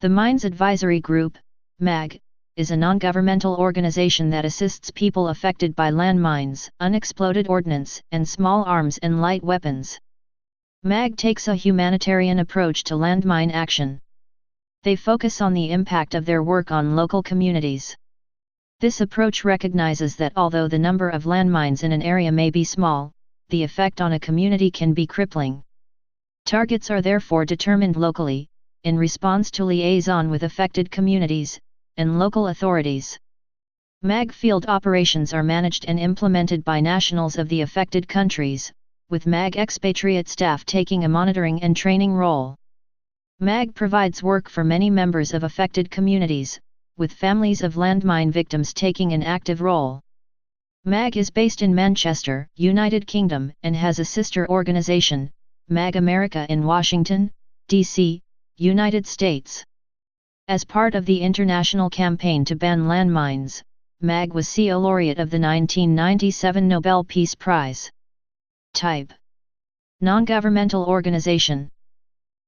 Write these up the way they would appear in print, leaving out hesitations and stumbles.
The Mines Advisory Group, MAG, is a non-governmental organization that assists people affected by landmines, unexploded ordnance, and small arms and light weapons. MAG takes a humanitarian approach to landmine action. They focus on the impact of their work on local communities. This approach recognizes that although the number of landmines in an area may be small, the effect on a community can be crippling. Targets are therefore determined locally, in response to liaison with affected communities and local authorities. MAG field operations are managed and implemented by nationals of the affected countries, with MAG expatriate staff taking a monitoring and training role. MAG provides work for many members of affected communities, with families of landmine victims taking an active role. MAG is based in Manchester, United Kingdom, and has a sister organization, MAG America, in Washington, D.C., United States. As part of the international campaign to ban landmines, MAG was CO Laureate of the 1997 Nobel Peace Prize. Type: non-governmental organization.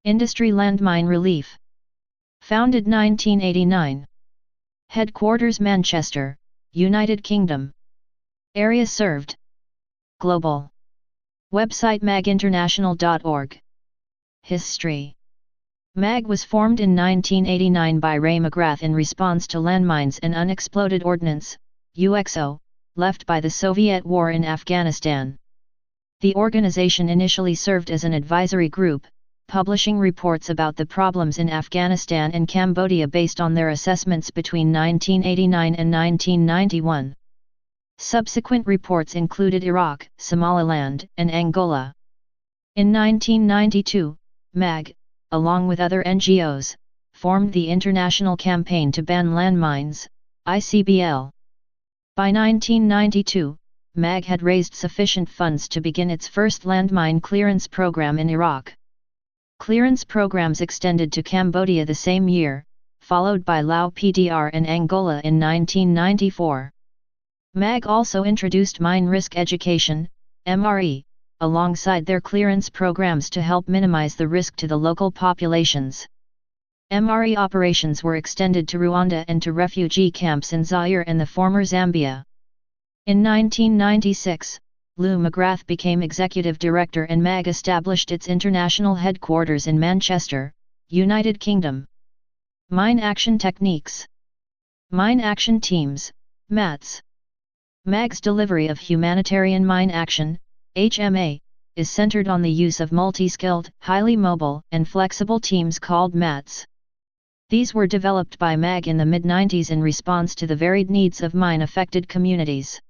Industry: landmine relief. Founded 1989. Headquarters: Manchester, United Kingdom. Area served: global. Website: maginternational.org. History: MAG was formed in 1989 by Ray McGrath in response to landmines and unexploded ordnance, UXO, left by the Soviet war in Afghanistan. The organization initially served as an advisory group, publishing reports about the problems in Afghanistan and Cambodia based on their assessments between 1989 and 1991. Subsequent reports included Iraq, Somaliland, and Angola. In 1992, MAG, along with other NGOs, formed the International Campaign to Ban Landmines, ICBL. By 1992, MAG had raised sufficient funds to begin its first landmine clearance program in Iraq. Clearance programs extended to Cambodia the same year, followed by Lao PDR and Angola in 1994. MAG also introduced mine risk education, MRE, alongside their clearance programs to help minimize the risk to the local populations. MRE operations were extended to Rwanda and to refugee camps in Zaire and the former Zambia. In 1996, Lou McGrath became executive director and MAG established its international headquarters in Manchester, United Kingdom. Mine action techniques. Mine action teams, MATs. MAG's delivery of humanitarian mine action, HMA, is centered on the use of multi-skilled, highly mobile, and flexible teams called MATs. These were developed by MAG in the mid-90s in response to the varied needs of mine-affected communities.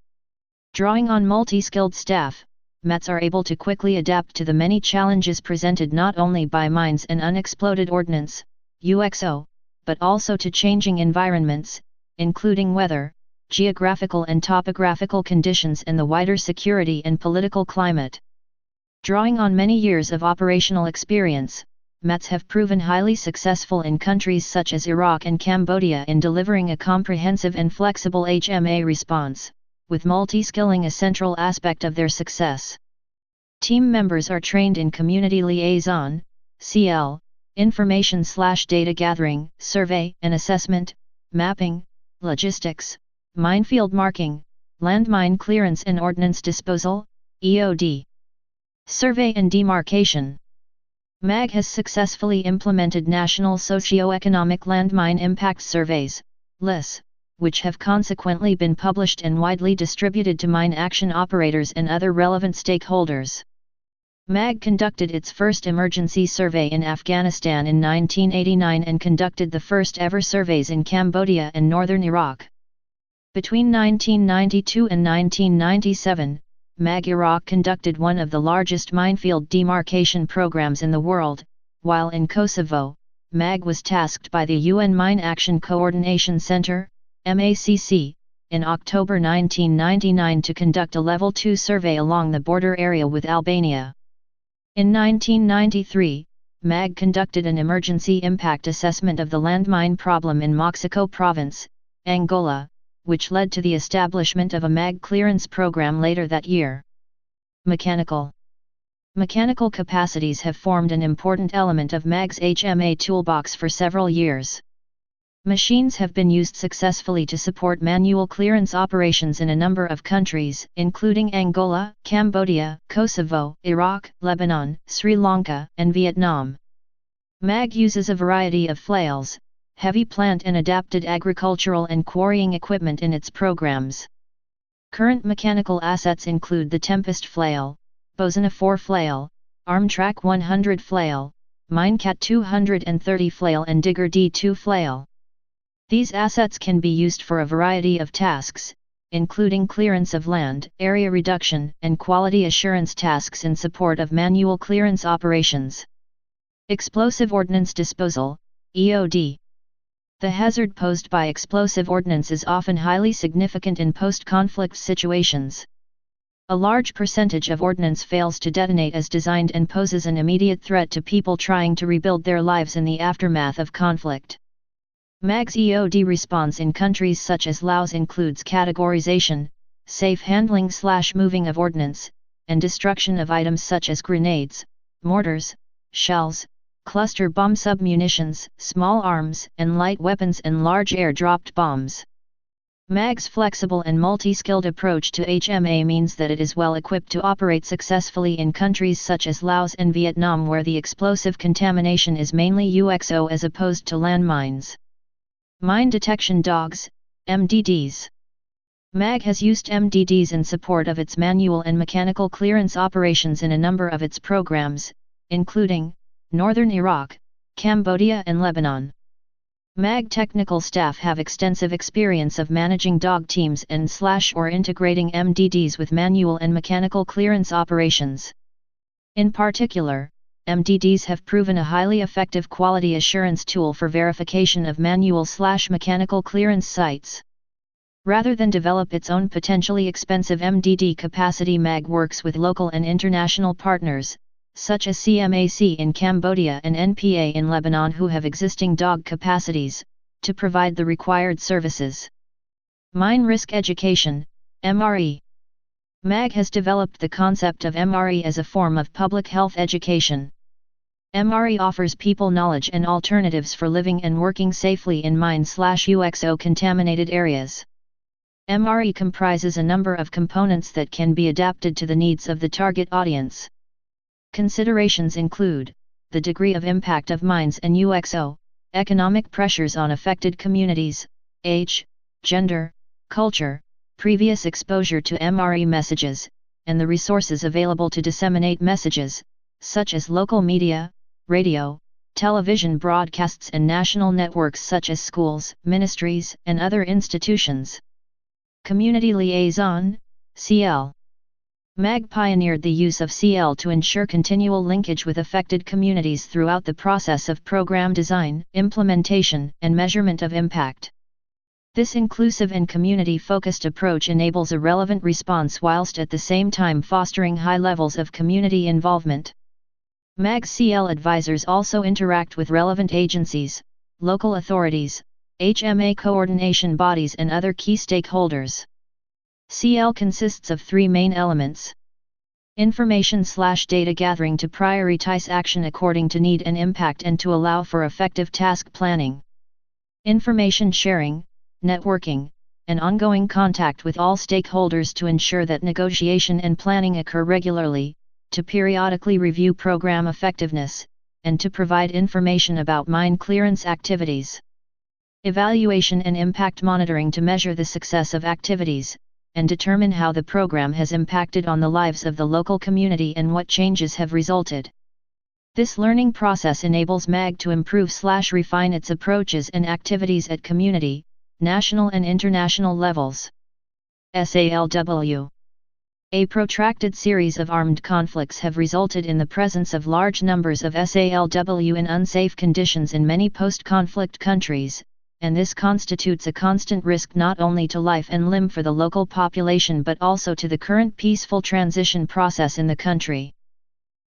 Drawing on multi-skilled staff, MATs are able to quickly adapt to the many challenges presented not only by mines and unexploded ordnance, UXO, but also to changing environments, including weather, geographical and topographical conditions, and the wider security and political climate. Drawing on many years of operational experience, MATs have proven highly successful in countries such as Iraq and Cambodia in delivering a comprehensive and flexible HMA response, with multi-skilling a central aspect of their success. Team members are trained in community liaison, CL, information/data gathering, survey and assessment, mapping, logistics, minefield marking, landmine clearance and ordnance disposal, EOD. Survey and demarcation. MAG has successfully implemented national socio-economic landmine impact surveys, LIS, which have consequently been published and widely distributed to mine action operators and other relevant stakeholders. MAG conducted its first emergency survey in Afghanistan in 1989 and conducted the first ever surveys in Cambodia and northern Iraq. Between 1992 and 1997, MAG Iraq conducted one of the largest minefield demarcation programs in the world, while in Kosovo, MAG was tasked by the UN Mine Action Coordination Center, MACC, in October 1999 to conduct a Level 2 survey along the border area with Albania. In 1993, MAG conducted an emergency impact assessment of the landmine problem in Moxico Province, Angola, which led to the establishment of a MAG clearance program later that year. Mechanical. Mechanical capacities have formed an important element of MAG's HMA toolbox for several years. Machines have been used successfully to support manual clearance operations in a number of countries, including Angola, Cambodia, Kosovo, Iraq, Lebanon, Sri Lanka, and Vietnam. MAG uses a variety of flails, heavy plant and adapted agricultural and quarrying equipment in its programs. Current mechanical assets include the Tempest flail, Bozena 4 flail, Armtrack 100 flail, Minecat 230 flail and Digger D2 flail. These assets can be used for a variety of tasks, including clearance of land, area reduction, and quality assurance tasks in support of manual clearance operations. Explosive Ordnance Disposal, EOD. The hazard posed by explosive ordnance is often highly significant in post-conflict situations. A large percentage of ordnance fails to detonate as designed and poses an immediate threat to people trying to rebuild their lives in the aftermath of conflict. MAG's EOD response in countries such as Laos includes categorization, safe handling/moving of ordnance, and destruction of items such as grenades, mortars, shells, cluster bomb submunitions, small arms, and light weapons and large air-dropped bombs. MAG's flexible and multi-skilled approach to HMA means that it is well equipped to operate successfully in countries such as Laos and Vietnam, where the explosive contamination is mainly UXO as opposed to landmines. Mine Detection Dogs, MDDs. MAG has used MDDs in support of its manual and mechanical clearance operations in a number of its programs, including Northern Iraq, Cambodia and Lebanon. MAG technical staff have extensive experience of managing dog teams and/or integrating MDDs with manual and mechanical clearance operations. In particular, MDDs have proven a highly effective quality assurance tool for verification of manual/mechanical clearance sites. Rather than develop its own potentially expensive MDD capacity, MAG works with local and international partners, such as CMAC in Cambodia and NPA in Lebanon, who have existing dog capacities, to provide the required services. Mine Risk Education, MRE. MAG has developed the concept of MRE as a form of public health education. MRE offers people knowledge and alternatives for living and working safely in mine/UXO contaminated areas. MRE comprises a number of components that can be adapted to the needs of the target audience. Considerations include the degree of impact of mines and UXO, economic pressures on affected communities, age, gender, culture, previous exposure to MRE messages, and the resources available to disseminate messages, such as local media, radio, television broadcasts and national networks such as schools, ministries, and other institutions. Community Liaison, CL. MAG pioneered the use of CL to ensure continual linkage with affected communities throughout the process of program design, implementation, and measurement of impact. This inclusive and community-focused approach enables a relevant response whilst at the same time fostering high levels of community involvement. MAG CL advisors also interact with relevant agencies, local authorities, HMA coordination bodies and other key stakeholders. CL consists of three main elements. Information/data gathering to prioritize action according to need and impact and to allow for effective task planning. Information sharing, networking, and ongoing contact with all stakeholders to ensure that negotiation and planning occur regularly, to periodically review program effectiveness, and to provide information about mine clearance activities. Evaluation and impact monitoring to measure the success of activities, and determine how the program has impacted on the lives of the local community and what changes have resulted. This learning process enables MAG to improve/refine its approaches and activities at community, national and international levels. SALW. A protracted series of armed conflicts have resulted in the presence of large numbers of SALW in unsafe conditions in many post-conflict countries, and this constitutes a constant risk not only to life and limb for the local population but also to the current peaceful transition process in the country.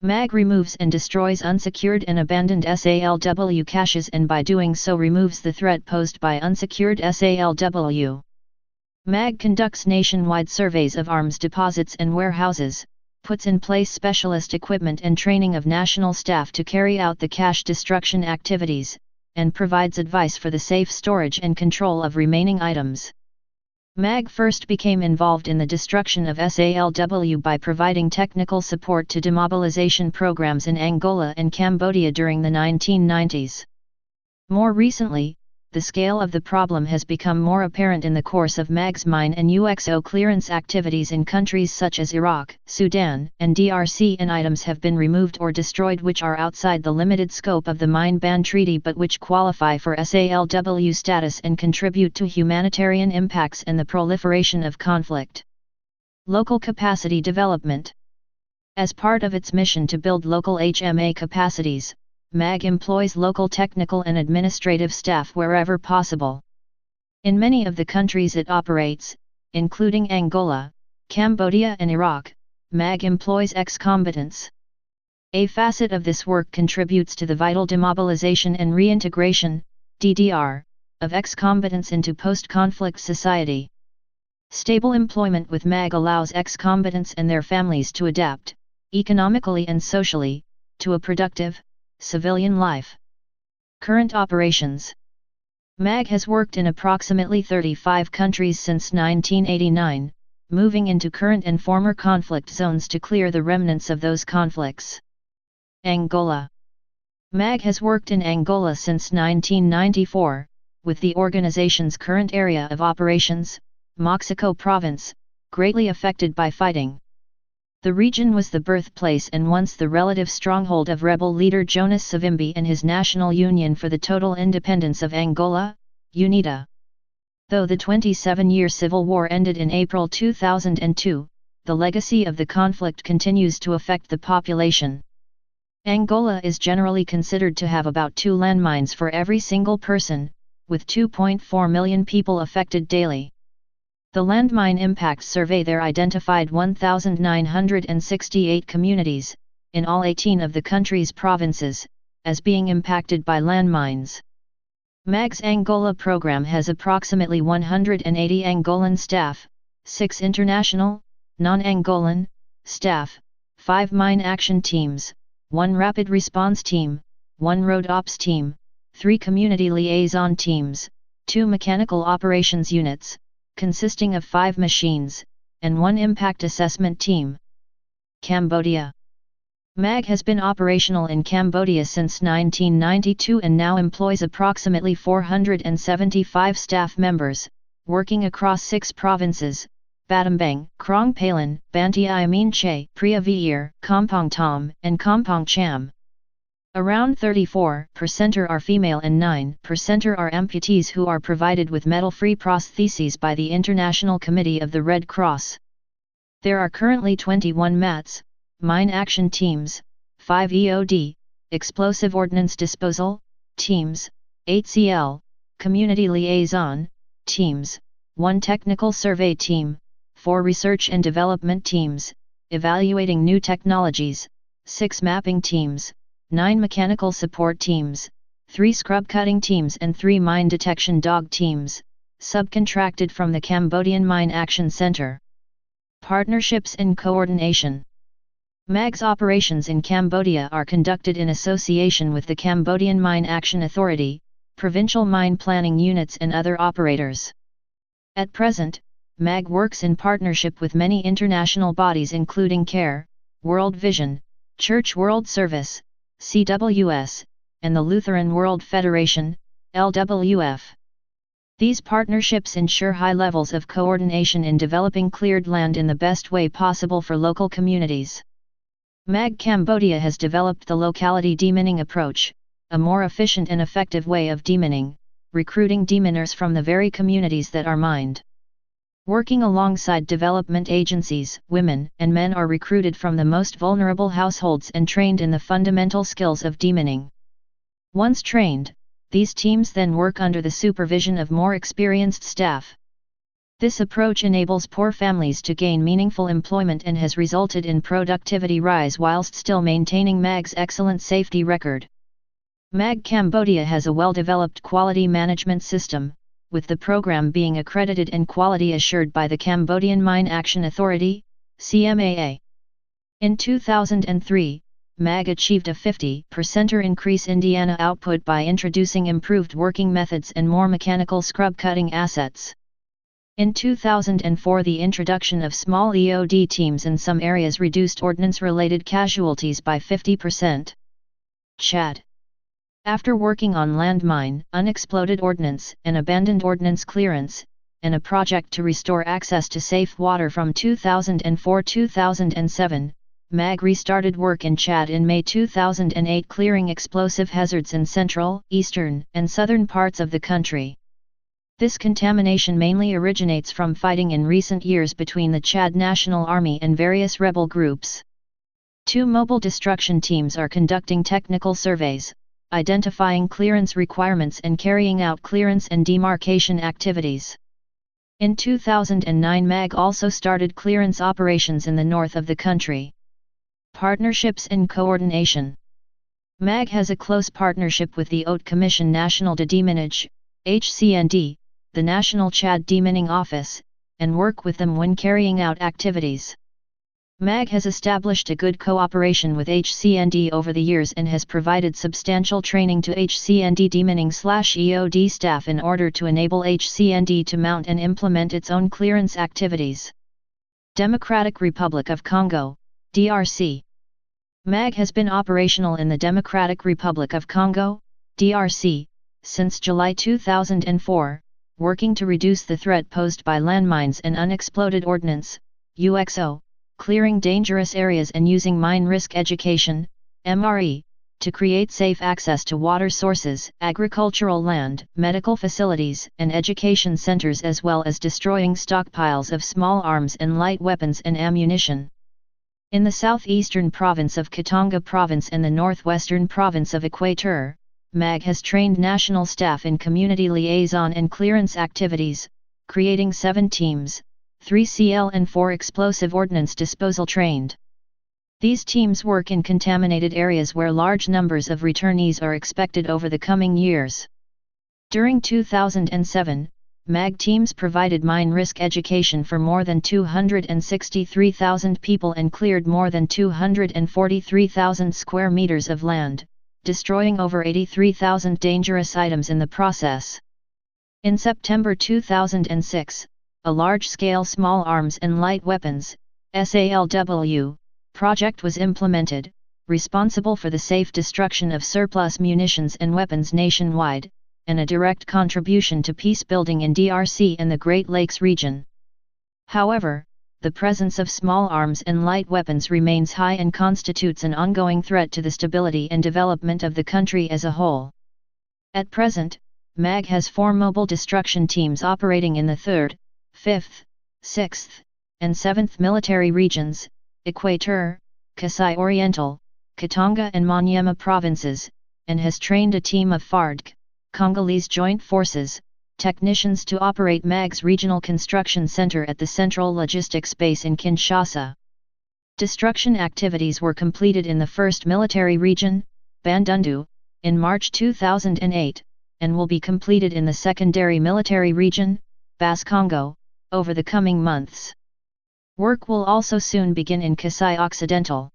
MAG removes and destroys unsecured and abandoned SALW caches and by doing so removes the threat posed by unsecured SALW. MAG conducts nationwide surveys of arms deposits and warehouses, puts in place specialist equipment and training of national staff to carry out the cache destruction activities, and provides advice for the safe storage and control of remaining items. MAG first became involved in the destruction of SALW by providing technical support to demobilization programs in Angola and Cambodia during the 1990s. More recently, the scale of the problem has become more apparent in the course of MAG's mine and UXO clearance activities in countries such as Iraq, Sudan, and DRC, and items have been removed or destroyed which are outside the limited scope of the Mine Ban Treaty but which qualify for SALW status and contribute to humanitarian impacts and the proliferation of conflict. Local capacity development. As part of its mission to build local HMA capacities, MAG employs local technical and administrative staff wherever possible. In many of the countries it operates, including Angola, Cambodia and Iraq, MAG employs ex-combatants. A facet of this work contributes to the vital demobilization and reintegration, DDR, of ex-combatants into post-conflict society. Stable employment with MAG allows ex-combatants and their families to adapt, economically and socially, to a productive, civilian life. Current operations. MAG has worked in approximately 35 countries since 1989, moving into current and former conflict zones to clear the remnants of those conflicts. Angola. MAG has worked in Angola since 1994, with the organization's current area of operations, Moxico Province, greatly affected by fighting. The region was the birthplace and once the relative stronghold of rebel leader Jonas Savimbi and his National Union for the Total Independence of Angola, UNITA. Though the 27-year civil war ended in April 2002, the legacy of the conflict continues to affect the population. Angola is generally considered to have about 2 landmines for every single person, with 2.4 million people affected daily. The Landmine Impact Survey there identified 1,968 communities, in all 18 of the country's provinces, as being impacted by landmines. MAG's Angola program has approximately 180 Angolan staff, 6 international, non-Angolan, staff, 5 mine action teams, 1 rapid response team, 1 road ops team, 3 community liaison teams, 2 mechanical operations units, consisting of 5 machines, and 1 impact assessment team. Cambodia. MAG has been operational in Cambodia since 1992 and now employs approximately 475 staff members, working across 6 provinces, Battambang, Krong Palan, Banti Iamin Che, Pria Vier, Kampong Tom, and Kampong Cham. Around 34% are female and 9% are amputees who are provided with metal-free prostheses by the International Committee of the Red Cross. There are currently 21 MATs, mine action teams, 5 EOD, explosive ordnance disposal, teams, 8 CL, community liaison, teams, 1 technical survey team, 4 research and development teams, evaluating new technologies, 6 mapping teams, 9 mechanical support teams, 3 scrub cutting teams and 3 mine detection dog teams, subcontracted from the Cambodian Mine Action Center. Partnerships and coordination. MAG's operations in Cambodia are conducted in association with the Cambodian Mine Action Authority, provincial mine planning units and other operators. At present, MAG works in partnership with many international bodies including CARE, World Vision, Church World Service, CWS, and the Lutheran World Federation, LWF. These partnerships ensure high levels of coordination in developing cleared land in the best way possible for local communities. MAG Cambodia has developed the locality demining approach, a more efficient and effective way of demining, recruiting deminers from the very communities that are mined. Working alongside development agencies, women and men are recruited from the most vulnerable households and trained in the fundamental skills of demining. Once trained, these teams then work under the supervision of more experienced staff. This approach enables poor families to gain meaningful employment and has resulted in productivity rise whilst still maintaining MAG's excellent safety record. MAG Cambodia has a well-developed quality management system, with the program being accredited and quality assured by the Cambodian Mine Action Authority, CMAA. In 2003, MAG achieved a 50% increase in Indiana output by introducing improved working methods and more mechanical scrub cutting assets. In 2004, the introduction of small EOD teams in some areas reduced ordnance-related casualties by 50%. Chad. After working on landmine, unexploded ordnance, and abandoned ordnance clearance, and a project to restore access to safe water from 2004-2007, MAG restarted work in Chad in May 2008, clearing explosive hazards in central, eastern, and southern parts of the country. This contamination mainly originates from fighting in recent years between the Chad National Army and various rebel groups. 2 mobile destruction teams are conducting technical surveys, identifying clearance requirements and carrying out clearance and demarcation activities. In 2009, MAG also started clearance operations in the north of the country. Partnerships and coordination. MAG has a close partnership with the Haute Commission Nationale de Déminage, HCND, the National Chad Demining Office, and work with them when carrying out activities. MAG has established a good cooperation with HCND over the years and has provided substantial training to HCND demining/EOD staff in order to enable HCND to mount and implement its own clearance activities. Democratic Republic of Congo, DRC. MAG has been operational in the Democratic Republic of Congo, DRC, since July 2004, working to reduce the threat posed by landmines and unexploded ordnance, UXO, clearing dangerous areas and using mine risk education, MRE, to create safe access to water sources, agricultural land, medical facilities, and education centers, as well as destroying stockpiles of small arms and light weapons and ammunition. In the southeastern province of Katanga Province and the northwestern province of Equateur, MAG has trained national staff in community liaison and clearance activities, creating 7 teams, 3 CL and 4 explosive ordnance disposal trained. These teams work in contaminated areas where large numbers of returnees are expected over the coming years. During 2007, MAG teams provided mine risk education for more than 263,000 people and cleared more than 243,000 square meters of land, destroying over 83,000 dangerous items in the process. In September 2006, a large-scale small arms and light weapons (SALW) project was implemented, responsible for the safe destruction of surplus munitions and weapons nationwide, and a direct contribution to peace building in DRC and the Great Lakes region. However, the presence of small arms and light weapons remains high and constitutes an ongoing threat to the stability and development of the country as a whole. At present, MAG has 4 mobile destruction teams operating in the 3rd, 5th, 6th, and 7th military regions, Equateur, Kasai Oriental, Katanga and Maniema provinces, and has trained a team of FARDC, Congolese Joint Forces, technicians to operate MAG's regional construction center at the Central Logistics Base in Kinshasa. Destruction activities were completed in the 1st military region, Bandundu, in March 2008, and will be completed in the secondary military region, Basse-Congo, over the coming months. Work will also soon begin in Kasai Occidental.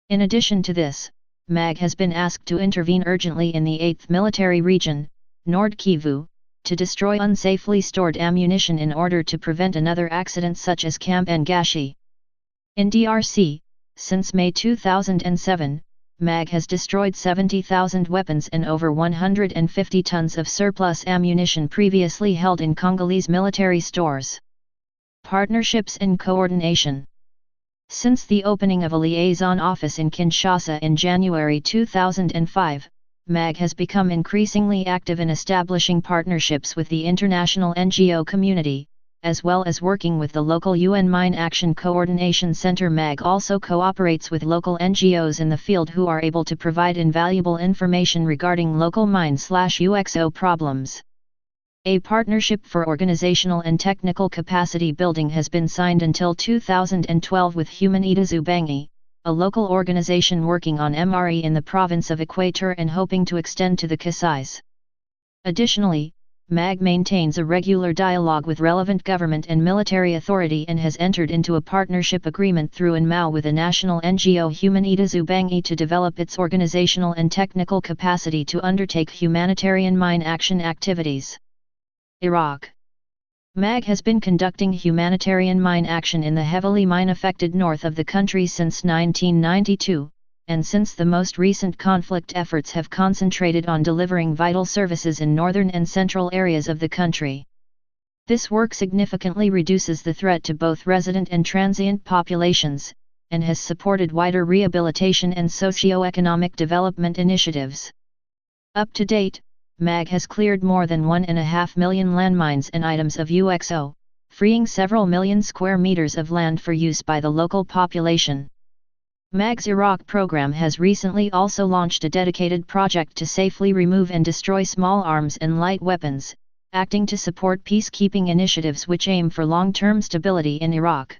In addition to this, MAG has been asked to intervene urgently in the 8th military region, Nord Kivu, to destroy unsafely stored ammunition in order to prevent another accident such as Camp Ngashi. In DRC, since May 2007, MAG has destroyed 70,000 weapons and over 150 tons of surplus ammunition previously held in Congolese military stores. Partnerships and coordination. Since the opening of a liaison office in Kinshasa in January 2005, MAG has become increasingly active in establishing partnerships with the international NGO community, as well as working with the local UN Mine Action Coordination Center. MAG also cooperates with local NGOs in the field who are able to provide invaluable information regarding local mine/UXO problems. A partnership for organizational and technical capacity building has been signed until 2012 with Humanidades Ubangi, a local organization working on MRE in the province of Equateur and hoping to extend to the Kasais. Additionally, MAG maintains a regular dialogue with relevant government and military authority and has entered into a partnership agreement through INMAO with a national NGO Humanitas Ubangi to develop its organizational and technical capacity to undertake humanitarian mine action activities. Iraq. MAG has been conducting humanitarian mine action in the heavily mine-affected north of the country since 1992, and since the most recent conflict efforts have concentrated on delivering vital services in northern and central areas of the country. This work significantly reduces the threat to both resident and transient populations, and has supported wider rehabilitation and socio-economic development initiatives. Up to date, MAG has cleared more than 1.5 million landmines and items of UXO, freeing several million square meters of land for use by the local population. MAG's Iraq program has recently also launched a dedicated project to safely remove and destroy small arms and light weapons, acting to support peacekeeping initiatives which aim for long-term stability in Iraq.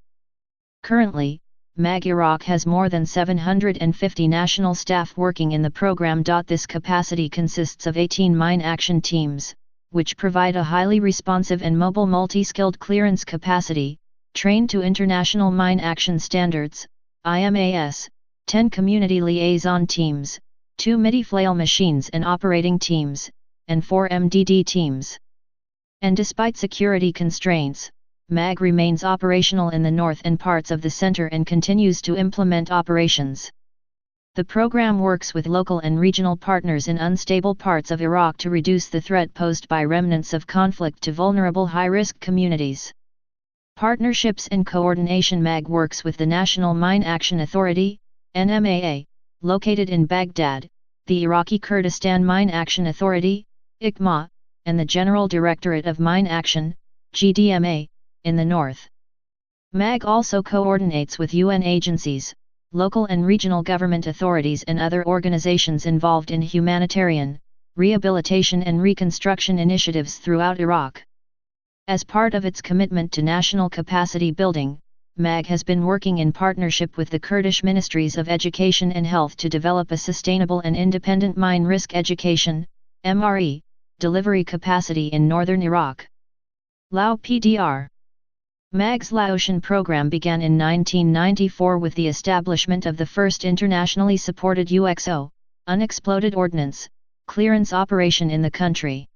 Currently, MAG Iraq has more than 750 national staff working in the program. This capacity consists of 18 mine action teams, which provide a highly responsive and mobile multi-skilled clearance capacity, trained to international mine action standards, IMAS, 10 community liaison teams, 2 MIDI flail machines and operating teams, and 4 MDD teams. And despite security constraints, MAG remains operational in the north and parts of the center and continues to implement operations. The program works with local and regional partners in unstable parts of Iraq to reduce the threat posed by remnants of conflict to vulnerable high-risk communities. Partnerships and coordination. MAG works with the National Mine Action Authority, NMAA, located in Baghdad, the Iraqi Kurdistan Mine Action Authority, ICMA, and the General Directorate of Mine Action, GDMA, in the north. MAG also coordinates with UN agencies, local and regional government authorities and other organizations involved in humanitarian, rehabilitation and reconstruction initiatives throughout Iraq. As part of its commitment to national capacity building, MAG has been working in partnership with the Kurdish Ministries of Education and Health to develop a sustainable and independent mine risk education, MRE, delivery capacity in northern Iraq. Lao PDR. MAG's Laotian program began in 1994 with the establishment of the first internationally supported UXO, unexploded ordnance, clearance operation in the country.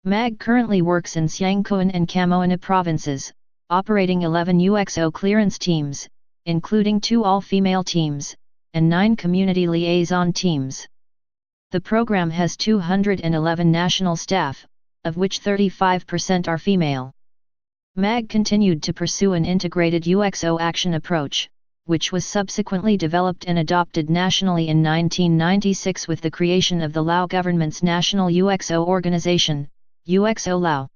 MAG currently works in Siangkuan and Camoana provinces, operating 11 UXO clearance teams, including 2 all-female teams, and 9 community liaison teams. The program has 211 national staff, of which 35% are female. MAG continued to pursue an integrated UXO action approach, which was subsequently developed and adopted nationally in 1996 with the creation of the Lao government's National UXO Organization, UXO Lao.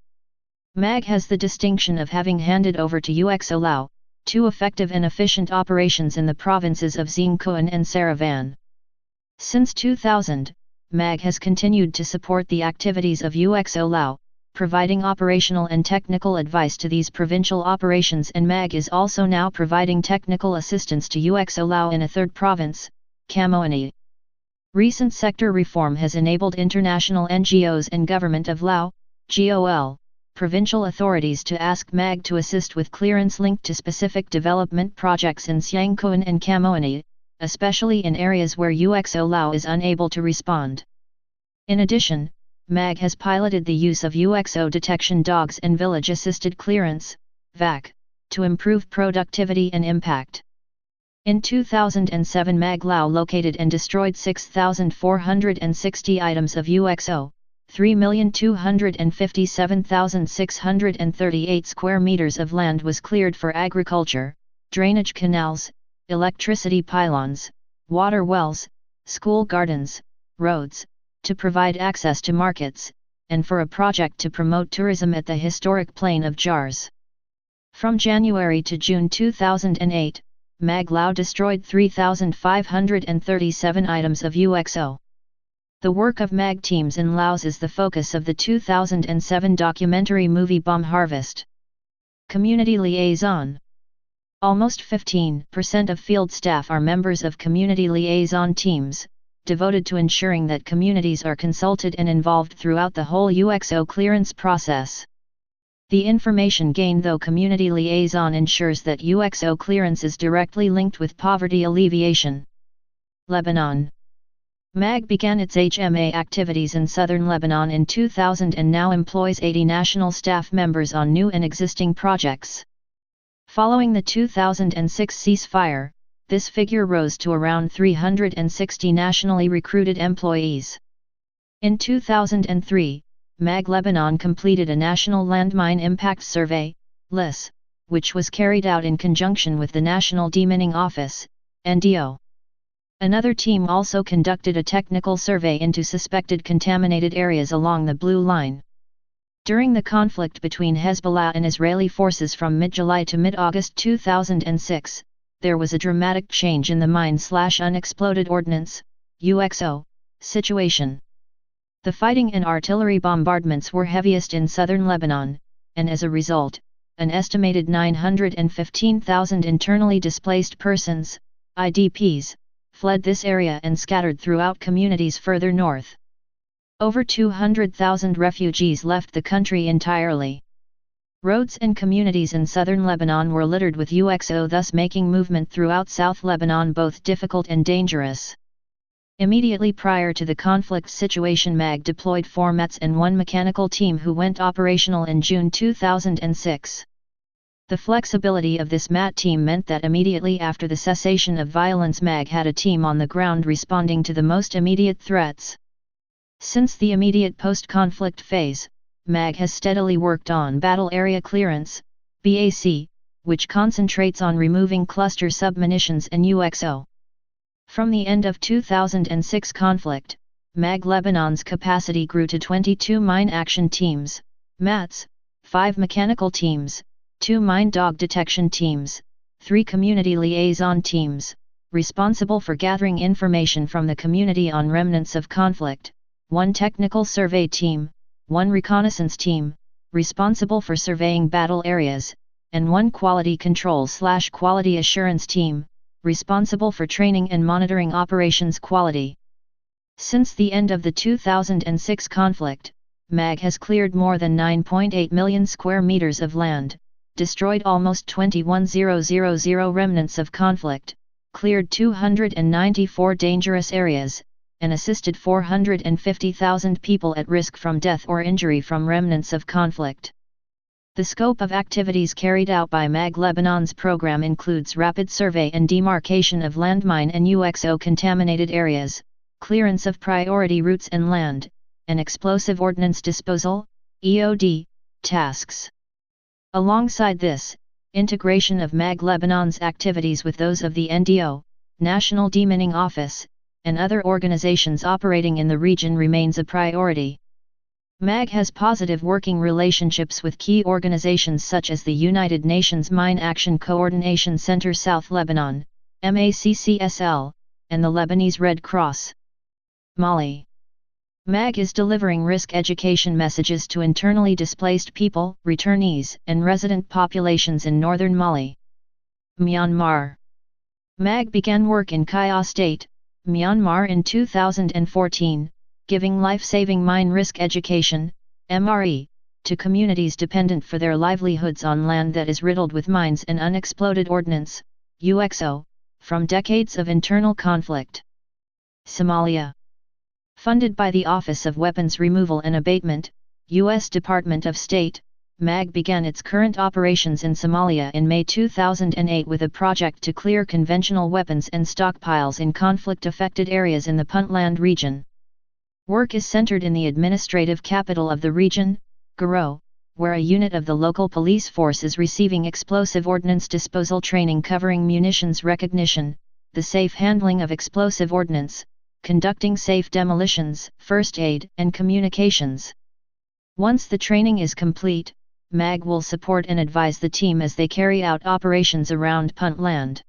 MAG has the distinction of having handed over to UXO Lao 2 effective and efficient operations in the provinces of Xingkuan and Saravan. Since 2000, MAG has continued to support the activities of UXO Lao, providing operational and technical advice to these provincial operations, and MAG is also now providing technical assistance to UXO Lao in a third province, Camoana. Recent sector reform has enabled international NGOs and Government of Lao, GOL, provincial authorities to ask MAG to assist with clearance linked to specific development projects in Siangkuan and Camoana, especially in areas where UXO Lao is unable to respond. In addition, MAG has piloted the use of UXO detection dogs and village-assisted clearance, VAC, to improve productivity and impact. In 2007, MAG Lao located and destroyed 6,460 items of UXO, 3,257,638 square meters of land was cleared for agriculture, drainage canals, electricity pylons, water wells, school gardens, roads, to provide access to markets, and for a project to promote tourism at the historic plain of Jars. From January to June 2008, MAG Lao destroyed 3,537 items of UXO. The work of MAG teams in Laos is the focus of the 2007 documentary movie Bomb Harvest. Community liaison. Almost 15% of field staff are members of community liaison teams, devoted to ensuring that communities are consulted and involved throughout the whole UXO clearance process. The information gained through community liaison ensures that UXO clearance is directly linked with poverty alleviation. Lebanon. MAG began its HMA activities in southern Lebanon in 2000 and now employs 80 national staff members on new and existing projects. Following the 2006 ceasefire, this figure rose to around 360 nationally recruited employees. In 2003, MAG Lebanon completed a National Landmine Impact Survey, LIS, which was carried out in conjunction with the National Demining Office, NDO. Another team also conducted a technical survey into suspected contaminated areas along the Blue Line. During the conflict between Hezbollah and Israeli forces from mid-July to mid-August 2006, there was a dramatic change in the mine/unexploded ordnance (UXO) situation. The fighting and artillery bombardments were heaviest in southern Lebanon, and as a result, an estimated 915,000 internally displaced persons, IDPs, fled this area and scattered throughout communities further north. Over 200,000 refugees left the country entirely. Roads and communities in southern Lebanon were littered with UXO, thus making movement throughout South Lebanon both difficult and dangerous. Immediately prior to the conflict situation, MAG deployed 4 METs and 1 mechanical team who went operational in June 2006. The flexibility of this MAT team meant that immediately after the cessation of violence, MAG had a team on the ground responding to the most immediate threats. Since the immediate post-conflict phase, MAG has steadily worked on Battle Area Clearance, BAC, which concentrates on removing cluster submunitions and UXO. From the end of 2006 conflict, MAG Lebanon's capacity grew to 22 mine action teams, MATs, 5 mechanical teams, 2 mine dog detection teams, 3 community liaison teams, responsible for gathering information from the community on remnants of conflict, 1 technical survey team, 1 reconnaissance team, responsible for surveying battle areas, and 1 quality control/quality assurance team, responsible for training and monitoring operations quality. Since the end of the 2006 conflict, MAG has cleared more than 9.8 million square meters of land, destroyed almost 21,000 remnants of conflict, cleared 294 dangerous areas, and assisted 450,000 people at risk from death or injury from remnants of conflict. The scope of activities carried out by MAG Lebanon's program includes rapid survey and demarcation of landmine and UXO contaminated areas, clearance of priority routes and land, and explosive ordnance disposal, EOD, tasks. Alongside this, integration of MAG Lebanon's activities with those of the NDO, National Demining Office, and other organizations operating in the region remains a priority. MAG has positive working relationships with key organizations such as the United Nations Mine Action Coordination Center South Lebanon, MACCSL, and the Lebanese Red Cross. Mali. MAG is delivering risk education messages to internally displaced people, returnees, and resident populations in northern Mali. Myanmar. MAG began work in Kaya State, Myanmar in 2014, giving life-saving mine risk education, MRE, to communities dependent for their livelihoods on land that is riddled with mines and unexploded ordnance, UXO, from decades of internal conflict. Somalia. Funded by the Office of Weapons Removal and Abatement, U.S. Department of State, MAG began its current operations in Somalia in May 2008 with a project to clear conventional weapons and stockpiles in conflict-affected areas in the Puntland region. Work is centered in the administrative capital of the region, Garo, where a unit of the local police force is receiving explosive ordnance disposal training covering munitions recognition, the safe handling of explosive ordnance, conducting safe demolitions, first aid, and communications. Once the training is complete, MAG will support and advise the team as they carry out operations around Puntland.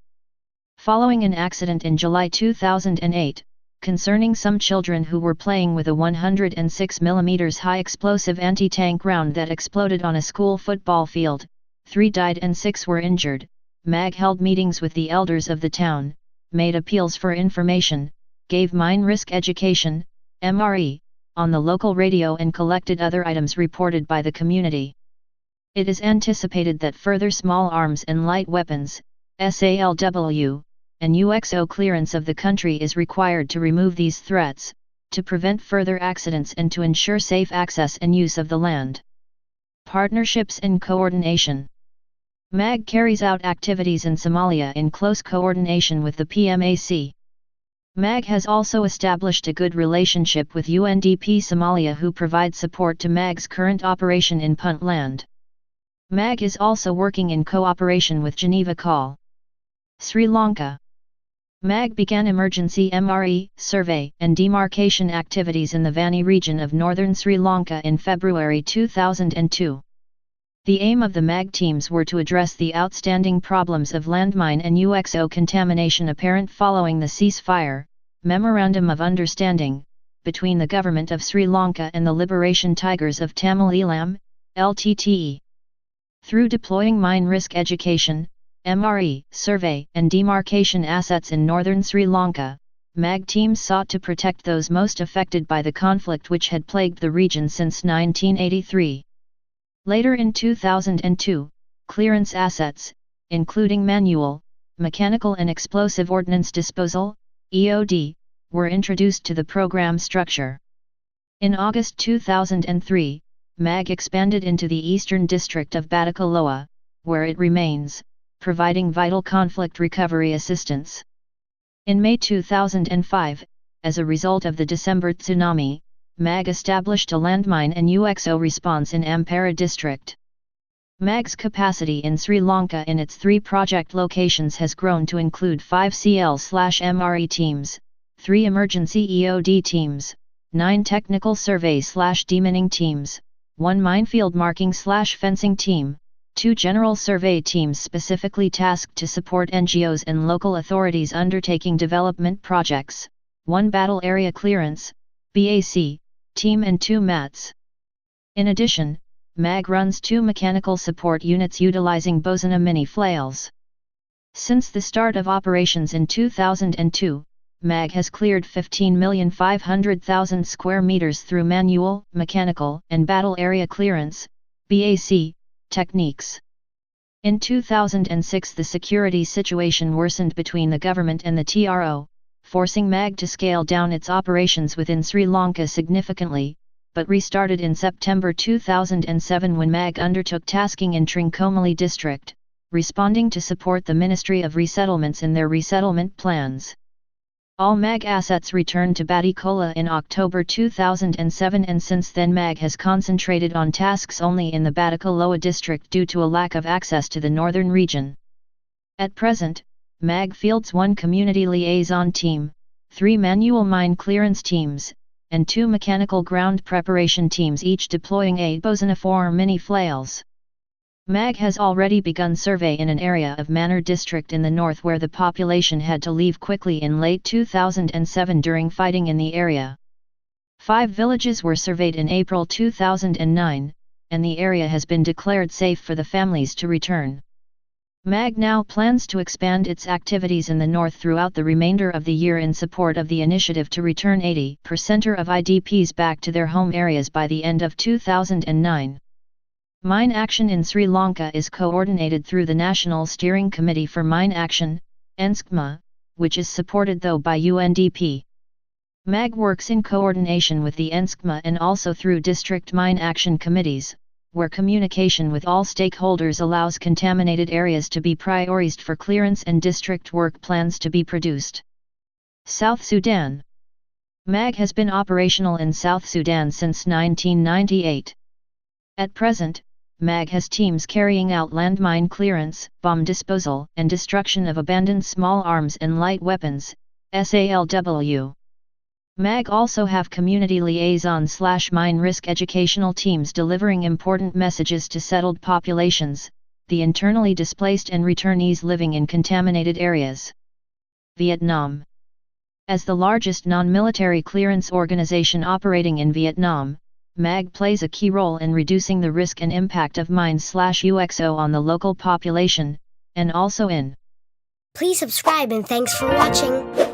Following an accident in July 2008, concerning some children who were playing with a 106 mm high explosive anti-tank round that exploded on a school football field, 3 died and 6 were injured, MAG held meetings with the elders of the town, made appeals for information, gave mine risk education, MRE, on the local radio and collected other items reported by the community. It is anticipated that further small arms and light weapons, SALW, and UXO clearance of the country is required to remove these threats, to prevent further accidents and to ensure safe access and use of the land. Partnerships and coordination. MAG carries out activities in Somalia in close coordination with the PMAC. MAG has also established a good relationship with UNDP Somalia, who provide support to MAG's current operation in Puntland. MAG is also working in cooperation with Geneva Call. Sri Lanka. MAG began emergency MRE, survey and demarcation activities in the Vani region of northern Sri Lanka in February 2002. The aim of the MAG teams were to address the outstanding problems of landmine and UXO contamination apparent following the ceasefire, Memorandum of Understanding, between the Government of Sri Lanka and the Liberation Tigers of Tamil Eelam, LTTE. Through deploying mine risk education, MRE, survey and demarcation assets in northern Sri Lanka, MAG teams sought to protect those most affected by the conflict which had plagued the region since 1983. Later in 2002, clearance assets, including manual, mechanical and explosive ordnance disposal, EOD, were introduced to the program structure. In August 2003, MAG expanded into the eastern district of Batticaloa, where it remains, providing vital conflict recovery assistance. In May 2005, as a result of the December tsunami, MAG established a landmine and UXO response in Ampara district. MAG's capacity in Sri Lanka in its 3 project locations has grown to include 5 CL/MRE teams, 3 emergency EOD teams, 9 technical survey/demining teams, 1 minefield marking/fencing team, 2 general survey teams specifically tasked to support NGOs and local authorities undertaking development projects, 1 battle area clearance, BAC, team and 2 MATs. In addition, MAG runs 2 mechanical support units utilizing Bozena mini flails. Since the start of operations in 2002, MAG has cleared 15,500,000 square meters through manual, mechanical, and battle area clearance, BAC, techniques. In 2006 the security situation worsened between the government and the TRO, forcing MAG to scale down its operations within Sri Lanka significantly, but restarted in September 2007 when MAG undertook tasking in Trincomalee district, responding to support the Ministry of Resettlements in their resettlement plans. All MAG assets returned to Batticaloa in October 2007, and since then MAG has concentrated on tasks only in the Batticaloa district due to a lack of access to the northern region. At present, MAG fields 1 community liaison team, 3 manual mine clearance teams, and 2 mechanical ground preparation teams, each deploying a Bozena 4 mini flails. MAG has already begun survey in an area of Manor district in the north where the population had to leave quickly in late 2007 during fighting in the area. 5 villages were surveyed in April 2009, and the area has been declared safe for the families to return. MAG now plans to expand its activities in the north throughout the remainder of the year in support of the initiative to return 80% of IDPs back to their home areas by the end of 2009. Mine action in Sri Lanka is coordinated through the National Steering Committee for Mine Action, NSCMA, which is supported though by UNDP. MAG works in coordination with the NSCMA and also through district mine action committees, where communication with all stakeholders allows contaminated areas to be prioritized for clearance and district work plans to be produced. South Sudan. MAG has been operational in South Sudan since 1998. At present, MAG has teams carrying out landmine clearance, bomb disposal, and destruction of abandoned small arms and light weapons, SALW. MAG also have community liaison/mine risk educational teams delivering important messages to settled populations, the internally displaced and returnees living in contaminated areas. Vietnam. As the largest non-military clearance organization operating in Vietnam, MAG plays a key role in reducing the risk and impact of mines/UXO on the local population, and also in. Please subscribe and thanks for watching.